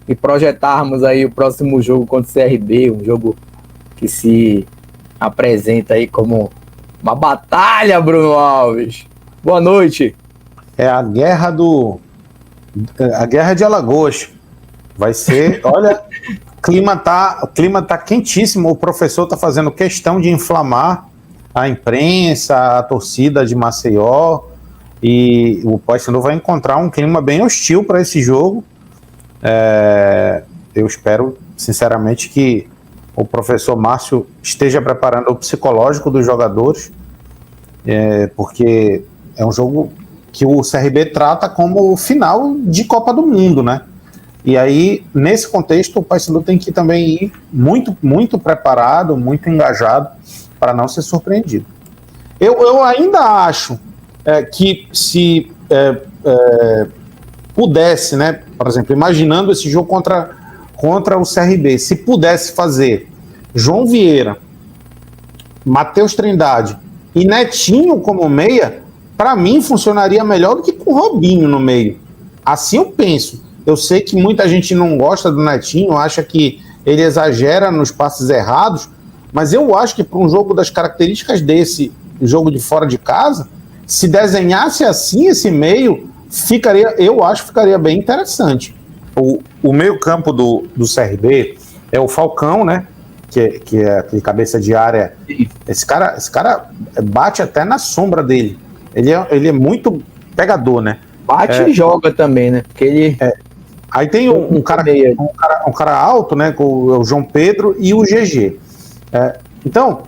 e projetarmos aí o próximo jogo contra o CRB, um jogo que se apresenta aí como uma batalha, Bruno Alves. Boa noite. É a guerra de Alagoas. Vai ser, olha, o clima tá quentíssimo. O professor tá fazendo questão de inflamar a imprensa, a torcida de Maceió, e o Paysandu vai encontrar um clima bem hostil para esse jogo. Eu espero, sinceramente, que o professor Márcio esteja preparando o psicológico dos jogadores, porque é um jogo que o CRB trata como final de Copa do Mundo, né? E aí, nesse contexto, o Paysandu tem que também ir muito, muito preparado, muito engajado, para não ser surpreendido. Eu ainda acho que se pudesse, né, por exemplo, imaginando esse jogo contra o CRB, se pudesse fazer João Vieira, Matheus Trindade e Netinho como meia, para mim funcionaria melhor do que com o Robinho no meio. Assim eu penso. Eu sei que muita gente não gosta do Netinho, acha que ele exagera nos passes errados, mas eu acho que para um jogo das características desse jogo de fora de casa, se desenhasse assim esse meio, eu acho que ficaria bem interessante. O meio campo do CRB é o Falcão, né? Que é aquele cabeça de área. Esse cara bate até na sombra dele. Ele é muito pegador, né? Bate e joga também, né? Porque ele... Aí tem um cara alto, né? Com o João Pedro e o GG. Então,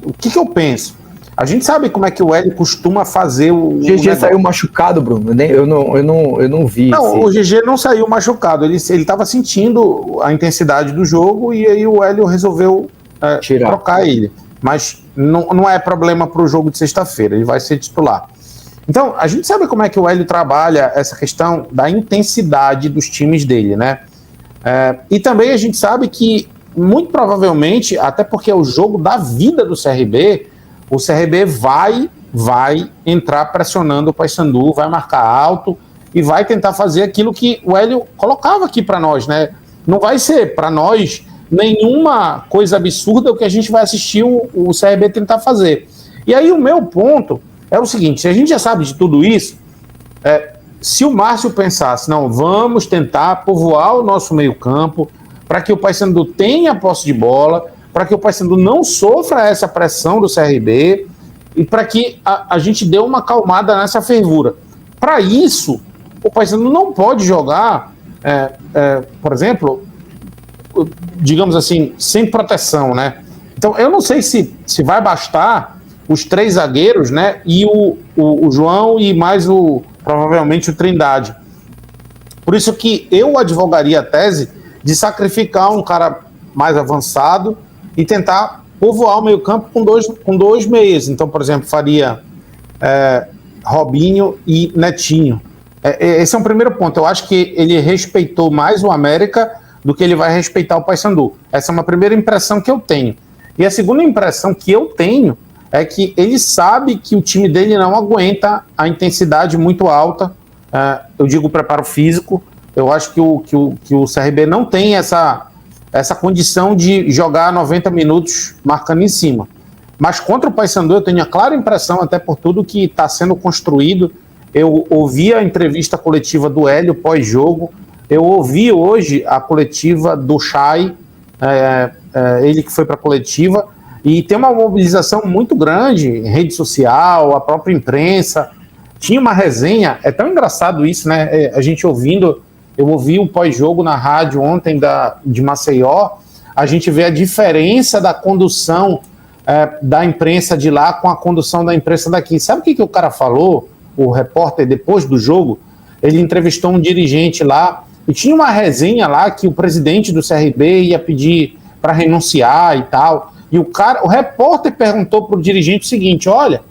o que eu penso? A gente sabe como é que o Hélio costuma fazer o GG saiu machucado, Bruno. Eu não vi. Não, o GG não saiu machucado. Ele estava sentindo a intensidade do jogo e aí o Hélio resolveu trocar ele. Mas não é problema para o jogo de sexta-feira. Ele vai ser titular. Então, a gente sabe como é que o Hélio trabalha essa questão da intensidade dos times dele, né? E também a gente sabe que, muito provavelmente, até porque é o jogo da vida do CRB, o CRB vai entrar pressionando o Paysandu, vai marcar alto e vai tentar fazer aquilo que o Hélio colocava aqui para nós, né? Não vai ser, para nós, nenhuma coisa absurda o que a gente vai assistir o CRB tentar fazer. E aí o meu ponto é o seguinte, se a gente já sabe de tudo isso, se o Márcio pensasse, não, vamos tentar povoar o nosso meio campo para que o Paysandu tenha posse de bola, para que o Paysandu não sofra essa pressão do CRB e para que a gente dê uma acalmada nessa fervura. Para isso, o Paysandu não pode jogar, por exemplo, digamos assim, sem proteção, né? Então, eu não sei se vai bastar os 3 zagueiros, né? E o João e mais provavelmente o Trindade. Por isso que eu advogaria a tese de sacrificar um cara mais avançado e tentar povoar o meio campo com dois meias. Então, por exemplo, faria Robinho e Netinho. Esse é um primeiro ponto. Eu acho que ele respeitou mais o América do que ele vai respeitar o Paysandu. Essa é uma primeira impressão que eu tenho. E a segunda impressão que eu tenho é que ele sabe que o time dele não aguenta a intensidade muito alta. Eu digo preparo físico. Eu acho que o CRB não tem essa condição de jogar 90 minutos marcando em cima. Mas contra o Paysandu eu tenho a clara impressão, até por tudo que está sendo construído. Eu ouvi a entrevista coletiva do Hélio pós-jogo, eu ouvi hoje a coletiva do Chay, ele que foi para a coletiva, e tem uma mobilização muito grande em rede social, a própria imprensa. Tinha uma resenha, é tão engraçado isso, né? A gente ouvindo, eu ouvi o pós-jogo na rádio ontem de Maceió, a gente vê a diferença da condução da imprensa de lá com a condução da imprensa daqui. Sabe o que o cara falou, o repórter, depois do jogo? Ele entrevistou um dirigente lá, e tinha uma resenha lá que o presidente do CRB ia pedir para renunciar e tal. E o repórter perguntou para o dirigente o seguinte: olha,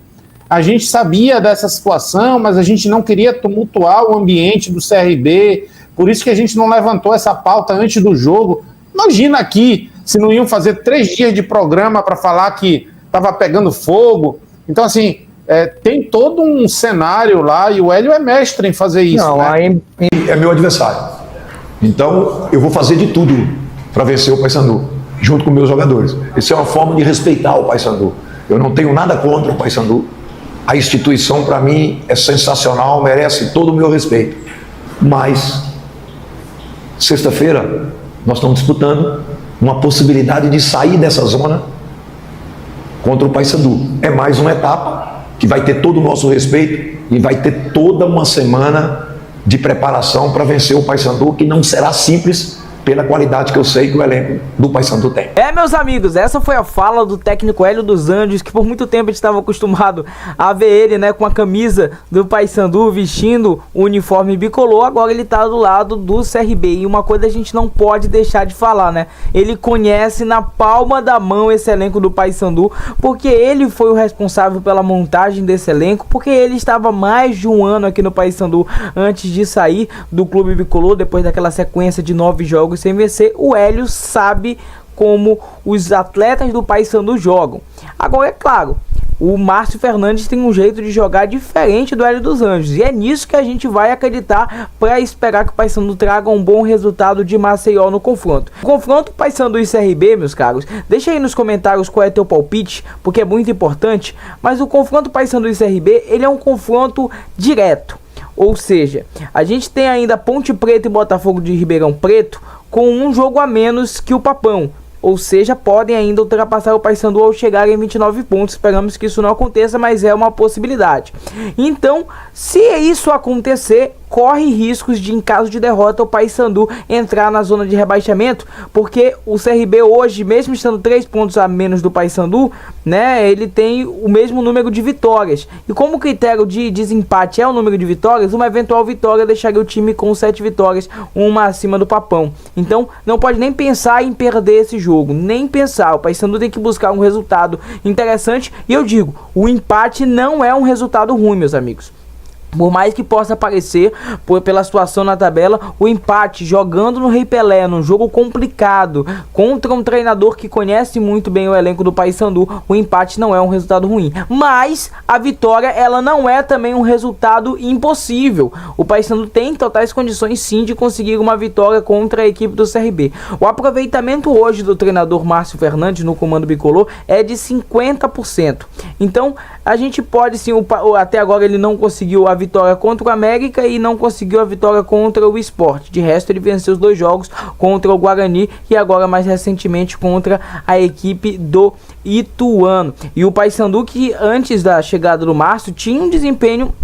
a gente sabia dessa situação, mas a gente não queria tumultuar o ambiente do CRB, por isso que a gente não levantou essa pauta antes do jogo. Imagina aqui, se não iam fazer 3 dias de programa para falar que estava pegando fogo. Então, assim, tem todo um cenário lá, e o Hélio é mestre em fazer isso. Não, né? É meu adversário. Então, eu vou fazer de tudo para vencer o Paysandu, junto com meus jogadores. Isso é uma forma de respeitar o Paysandu. Eu não tenho nada contra o Paysandu. A instituição, para mim, é sensacional, merece todo o meu respeito. Mas, sexta-feira, nós estamos disputando uma possibilidade de sair dessa zona contra o Paysandu. É mais uma etapa que vai ter todo o nosso respeito e vai ter toda uma semana de preparação para vencer o Paysandu, que não será simples pela qualidade que eu sei que o elenco do Paysandu tem. Meus amigos, essa foi a fala do técnico Hélio dos Anjos, que por muito tempo a gente estava acostumado a ver ele, né, com a camisa do Paysandu, vestindo o uniforme bicolor. Agora ele tá do lado do CRB, e uma coisa a gente não pode deixar de falar, né? Ele conhece na palma da mão esse elenco do Paysandu, porque ele foi o responsável pela montagem desse elenco, porque ele estava mais de um ano aqui no Paysandu antes de sair do clube bicolor, depois daquela sequência de 9 jogos sem vencer. O Hélio sabe como os atletas do Paysandu jogam. Agora, é claro, o Márcio Fernandes tem um jeito de jogar diferente do Hélio dos Anjos, e é nisso que a gente vai acreditar para esperar que o Paysandu traga um bom resultado de Maceió no confronto. O confronto Paysandu e CRB, meus caros, deixa aí nos comentários qual é teu palpite, porque é muito importante. Mas o confronto Paysandu e CRB, ele é um confronto direto. Ou seja, a gente tem ainda Ponte Preta e Botafogo de Ribeirão Preto com um jogo a menos que o Papão. Ou seja, podem ainda ultrapassar o Paysandu ao chegar em 29 pontos. Esperamos que isso não aconteça, mas é uma possibilidade. Então, se isso acontecer, corre riscos de, em caso de derrota, o Paysandu entrar na zona de rebaixamento, porque o CRB hoje, mesmo estando 3 pontos a menos do Paysandu, né, ele tem o mesmo número de vitórias. E como o critério de desempate é o número de vitórias, uma eventual vitória deixaria o time com 7 vitórias, uma acima do Papão. Então, não pode nem pensar em perder esse jogo, nem pensar. O Paysandu tem que buscar um resultado interessante, e eu digo, o empate não é um resultado ruim, meus amigos. Por mais que possa parecer, pela situação na tabela, o empate jogando no Rei Pelé, num jogo complicado, contra um treinador que conhece muito bem o elenco do Paysandu, o empate não é um resultado ruim. Mas a vitória, ela não é também um resultado impossível. O Paysandu tem totais condições sim de conseguir uma vitória contra a equipe do CRB. O aproveitamento hoje do treinador Márcio Fernandes no comando bicolor é de 50%. Então a gente pode sim, até agora ele não conseguiu a vitória contra o América e não conseguiu a vitória contra o Sport. De resto, ele venceu os 2 jogos contra o Guarani e agora mais recentemente contra a equipe do Ituano. E o Paysandu, que antes da chegada do Márcio tinha um desempenho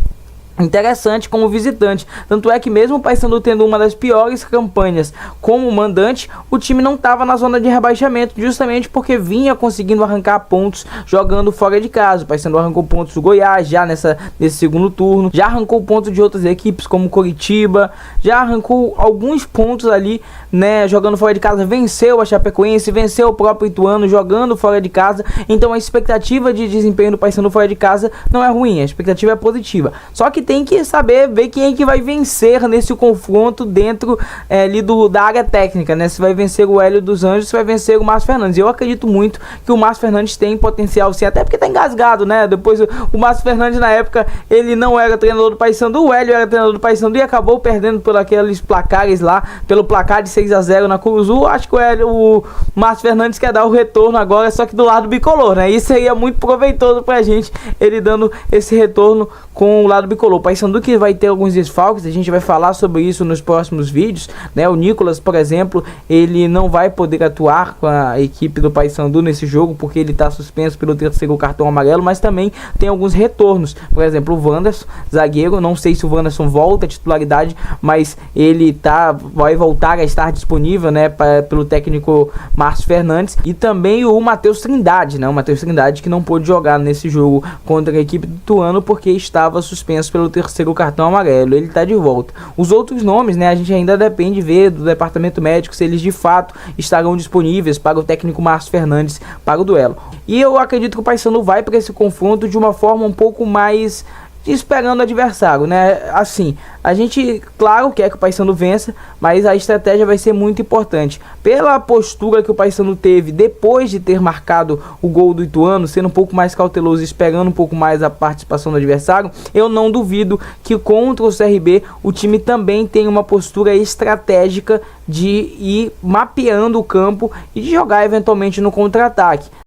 interessante como visitante, tanto é que mesmo o Paysandu tendo uma das piores campanhas como mandante, o time não estava na zona de rebaixamento, justamente porque vinha conseguindo arrancar pontos jogando fora de casa. O Paysandu arrancou pontos do Goiás já nesse segundo turno, já arrancou pontos de outras equipes como Coritiba, já arrancou alguns pontos ali, né, jogando fora de casa, venceu a Chapecoense, venceu o próprio Ituano jogando fora de casa. Então a expectativa de desempenho do Paysandu fora de casa não é ruim, a expectativa é positiva, só que tem que saber ver quem é que vai vencer nesse confronto dentro ali da área técnica, né? Se vai vencer o Hélio dos Anjos, se vai vencer o Márcio Fernandes. Eu acredito muito que o Márcio Fernandes tem potencial sim, até porque tá engasgado, né? Depois o Márcio Fernandes, na época, ele não era treinador do Paysandu, o Hélio era treinador do Paysandu e acabou perdendo por aqueles placares lá, pelo placar de 6-0 na Curuzu. Acho que o Márcio Fernandes quer dar o retorno agora, só que do lado bicolor, né? Isso seria muito proveitoso pra gente, ele dando esse retorno com o lado bicolor. O Paysandu que vai ter alguns desfalques, a gente vai falar sobre isso nos próximos vídeos, né? O Nicolas, por exemplo, ele não vai poder atuar com a equipe do Paysandu nesse jogo, porque ele está suspenso pelo 3º cartão amarelo, mas também tem alguns retornos. Por exemplo, o Wanderson, zagueiro, não sei se o Wanderson volta à titularidade, mas ele vai voltar a estar disponível, né, pelo técnico Márcio Fernandes. E também o Matheus Trindade, né? O Matheus Trindade que não pôde jogar nesse jogo contra a equipe do Ituano porque estava suspenso pelo 3º cartão amarelo. Ele está de volta. Os outros nomes, né, a gente ainda depende de ver do departamento médico se eles de fato estarão disponíveis para o técnico Márcio Fernandes para o duelo. E eu acredito que o Paysandu vai para esse confronto de uma forma um pouco mais, esperando o adversário, né? Assim, a gente, claro, quer que o Paysandu vença, mas a estratégia vai ser muito importante. Pela postura que o Paysandu teve depois de ter marcado o gol do Ituano, sendo um pouco mais cauteloso, esperando um pouco mais a participação do adversário, eu não duvido que contra o CRB o time também tem uma postura estratégica de ir mapeando o campo e de jogar eventualmente no contra-ataque.